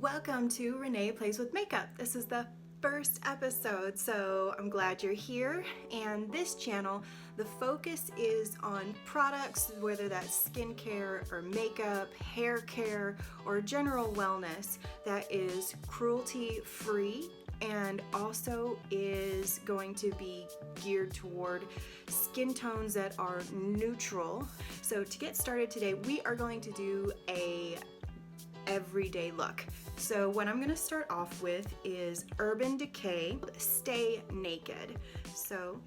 Welcome to Renee Plays with Makeup. This is the first episode, so I'm glad you're here. And this channel, the focus is on products, whether that's skincare or makeup, hair care, or general wellness that is cruelty free and also is going to be geared toward skin tones that are neutral. So to get started today, we are going to do a everyday look. So what I'm gonna start off with is Urban Decay Stay Naked. So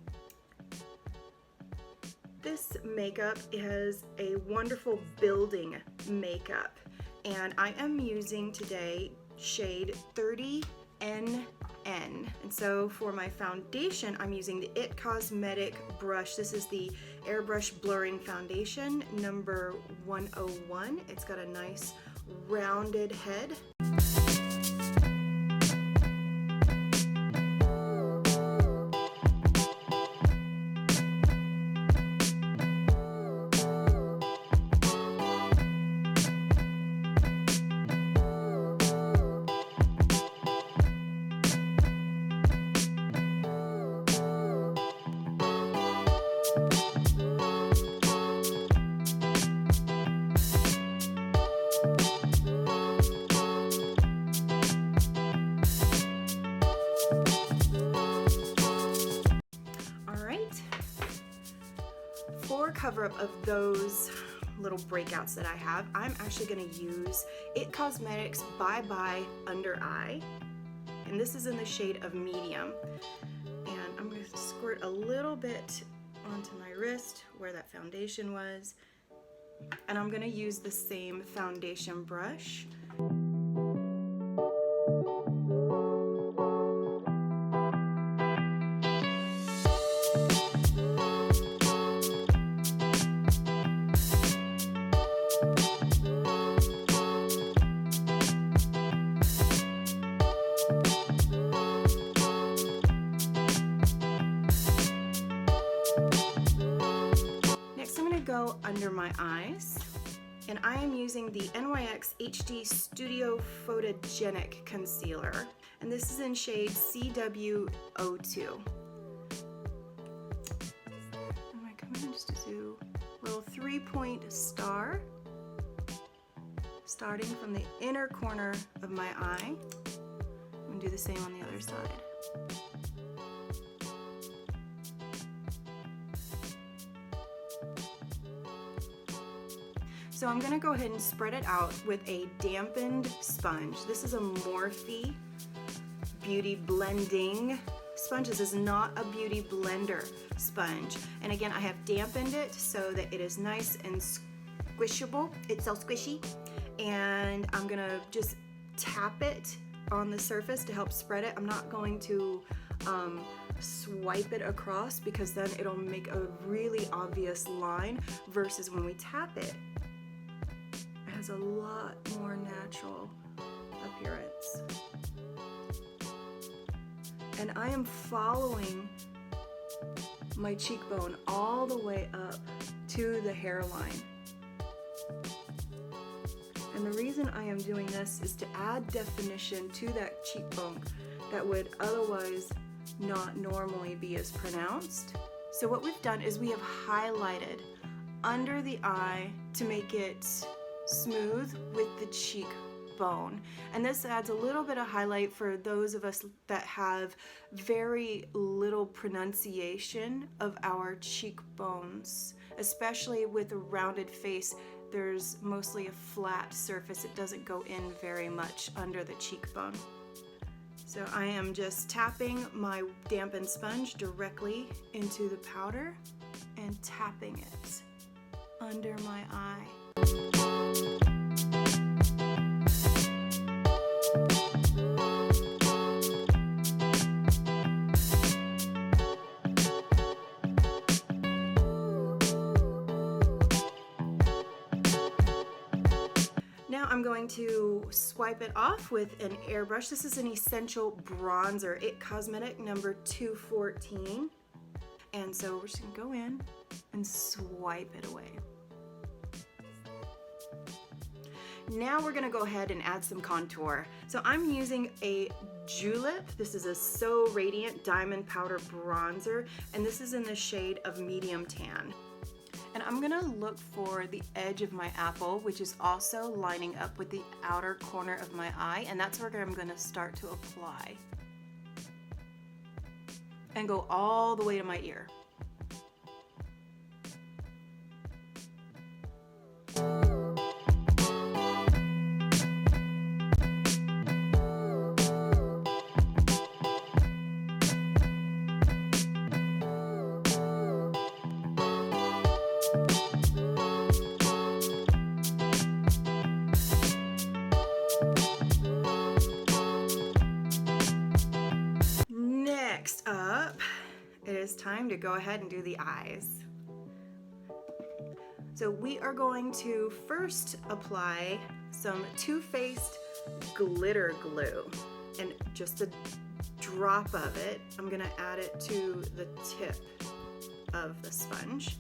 this makeup is a wonderful building makeup, and I am using today shade 30NN. And so for my foundation, I'm using the IT Cosmetic brush. This is the Airbrush Blurring Foundation number 101. It's got a nice rounded head. For cover-up of those little breakouts that I have, I'm actually going to use IT Cosmetics Bye Bye Under Eye, and this is in the shade of medium. And I'm going to squirt a little bit onto my wrist where that foundation was, and I'm going to use the same foundation brush. Go under my eyes, and I am using the NYX HD Studio Photogenic Concealer, and this is in shade CW02. I'm going to come in and just do a little 3-point star, starting from the inner corner of my eye. I'm going to do the same on the other side. So I'm gonna go ahead and spread it out with a dampened sponge. This is a Morphe Beauty Blending sponge. This is not a beauty blender sponge. And again, I have dampened it so that it is nice and squishable. It's so squishy. And I'm gonna just tap it on the surface to help spread it. I'm not going to swipe it across because then it'll make a really obvious line versus when we tap it. Has a lot more natural appearance. And I am following my cheekbone all the way up to the hairline. And the reason I am doing this is to add definition to that cheekbone that would otherwise not normally be as pronounced. So what we've done is we have highlighted under the eye to make it smooth with the cheekbone, and this adds a little bit of highlight for those of us that have very little pronunciation of our cheekbones, especially with a rounded face. There's mostly a flat surface. It doesn't go in very much under the cheekbone. So I am just tapping my dampened sponge directly into the powder and tapping it under my eye. Now I'm going to swipe it off with an airbrush. This is an essential bronzer, IT Cosmetic number 214. And so we're just gonna go in and swipe it away. Now we're gonna go ahead and add some contour. So I'm using a Julep. This is a So Radiant Diamond Powder Bronzer, and this is in the shade of medium tan. And I'm gonna look for the edge of my apple, which is also lining up with the outer corner of my eye, and that's where I'm gonna start to apply. And go all the way to my ear. Next up, it is time to go ahead and do the eyes. So we are going to first apply some Too Faced glitter glue, and just a drop of it. I'm gonna add it to the tip of the sponge,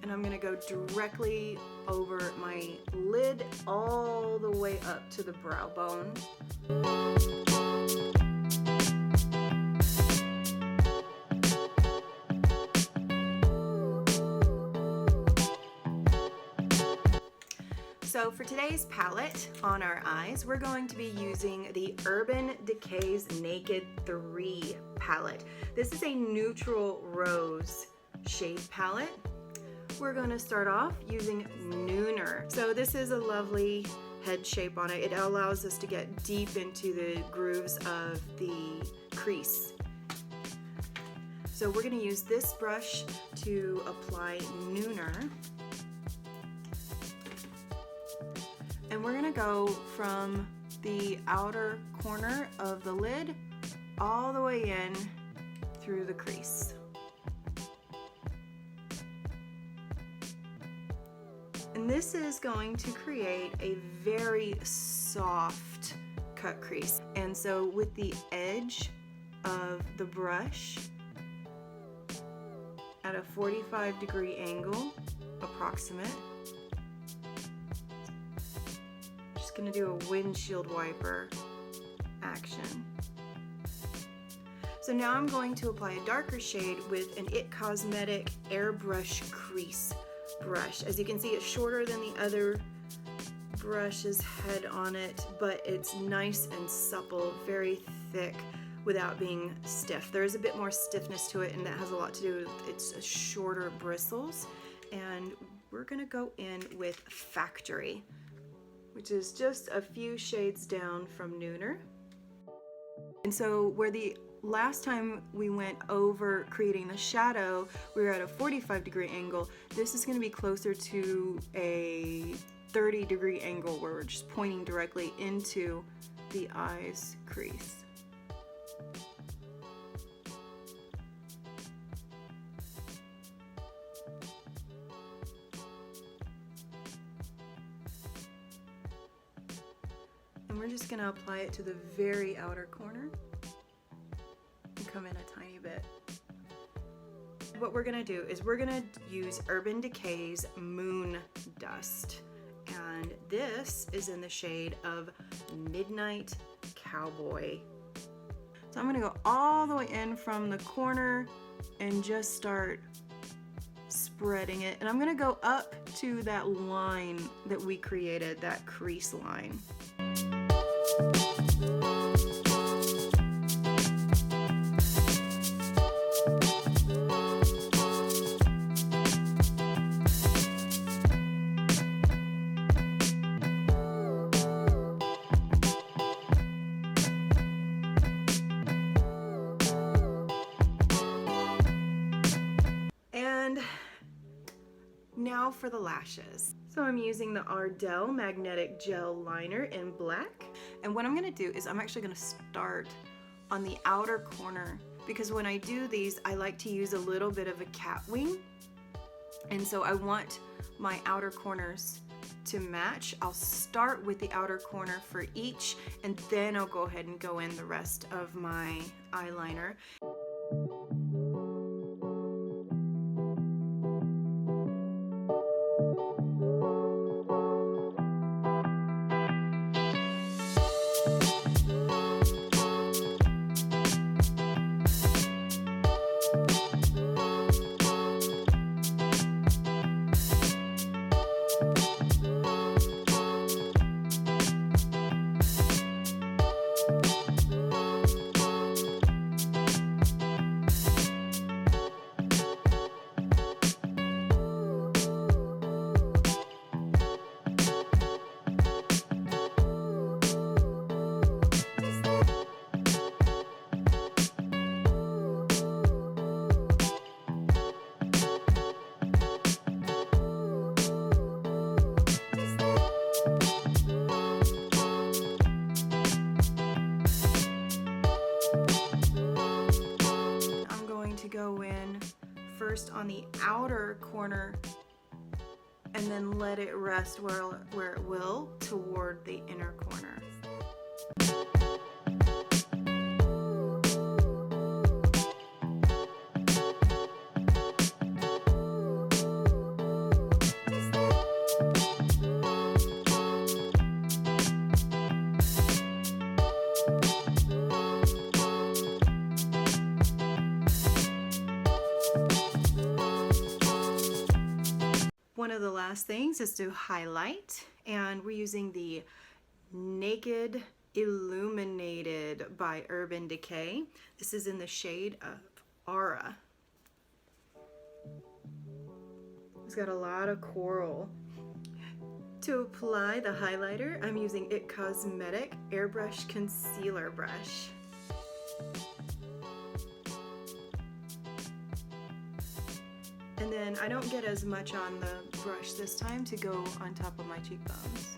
and I'm gonna go directly over my lid all the way up to the brow bone. So for today's palette on our eyes, we're going to be using the Urban Decay's Naked 3 palette. This is a neutral rose shade palette. We're going to start off using Nooner. So this is a lovely head shape on it. It allows us to get deep into the grooves of the crease. So we're going to use this brush to apply Nooner. And we're gonna go from the outer corner of the lid all the way in through the crease. And this is going to create a very soft cut crease. And so with the edge of the brush at a 45-degree angle, approximate, going to do a windshield wiper action. So now I'm going to apply a darker shade with an It Cosmetic Airbrush Crease brush. As you can see, it's shorter than the other brush's head on it, but it's nice and supple, very thick without being stiff. There is a bit more stiffness to it, and that has a lot to do with its shorter bristles. And we're going to go in with Factory, which is just a few shades down from Nooner. And so where the last time we went over creating the shadow, we were at a 45-degree angle. This is going to be closer to a 30-degree angle where we're just pointing directly into the eye's crease. We're just going to apply it to the very outer corner and come in a tiny bit. What we're going to do is we're going to use Urban Decay's Moon Dust, and this is in the shade of Midnight Cowboy. So I'm going to go all the way in from the corner and just start spreading it, and I'm going to go up to that line that we created, that crease line. And now for the lashes. So I'm using the Ardell Magnetic Gel Liner in black. And what I'm gonna do is I'm actually gonna start on the outer corner, because when I do these, I like to use a little bit of a cat wing. And so I want my outer corners to match. I'll start with the outer corner for each, and then I'll go ahead and go in the rest of my eyeliner. first on the outer corner and then let it rest where it will toward the inner corner. One of the last things is to highlight, and we're using the Naked Illuminated by Urban Decay. This is in the shade of Aura. It's got a lot of coral. To apply the highlighter, I'm using It Cosmetic Airbrush Concealer Brush. And then I don't get as much on the brush this time to go on top of my cheekbones.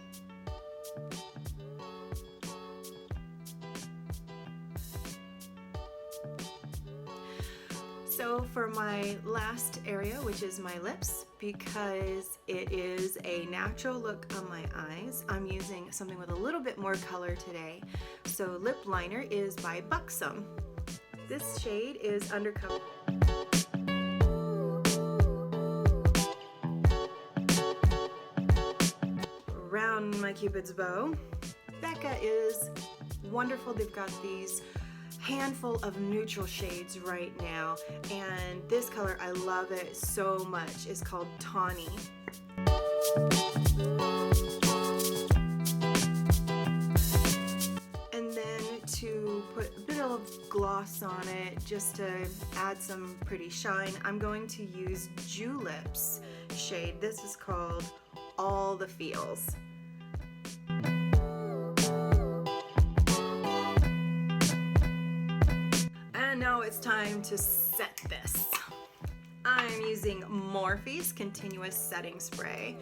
So for my last area, which is my lips, because it is a natural look on my eyes, I'm using something with a little bit more color today. So lip liner is by Buxom. This shade is Undercover. Around my Cupid's bow. Becca is wonderful. They've got these handful of neutral shades right now, and this color, I love it so much. It's called Tawny. And then to put a bit of gloss on it, just to add some pretty shine, I'm going to use Juleps shade. This is called All the Feels. And now it's time to set this. I'm using Morphe's Continuous Setting Spray.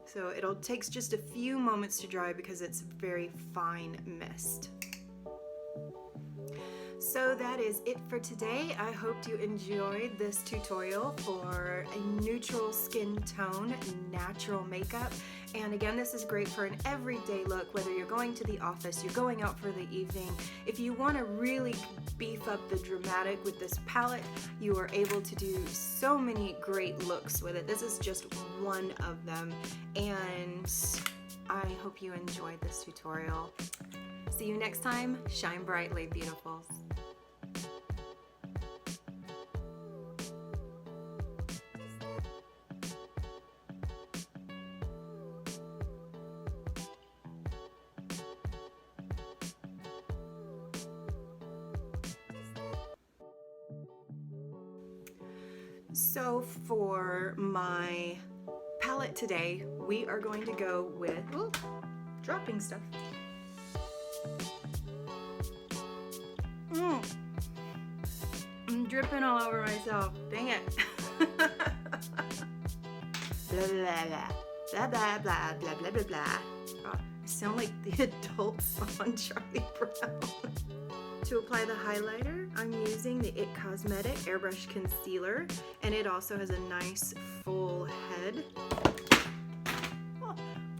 So it'll take just a few moments to dry because it's very fine mist. So that is it for today. I hope you enjoyed this tutorial for a neutral skin tone, natural makeup. And again, this is great for an everyday look, whether you're going to the office, you're going out for the evening. If you want to really beef up the dramatic with this palette, you are able to do so many great looks with it. This is just one of them. And I hope you enjoyed this tutorial. See you next time. Shine brightly, beautifuls. So for my palette today, we are going to go with, ooh, dropping stuff. I'm dripping all over myself. Dang it. Blah, blah, blah, blah, blah, blah, blah, blah, blah, blah. Oh, I sound like the adults on Charlie Brown. To apply the highlighter, I'm using the It Cosmetic Airbrush Concealer, and it also has a nice full head. Oh,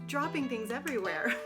dropping things everywhere.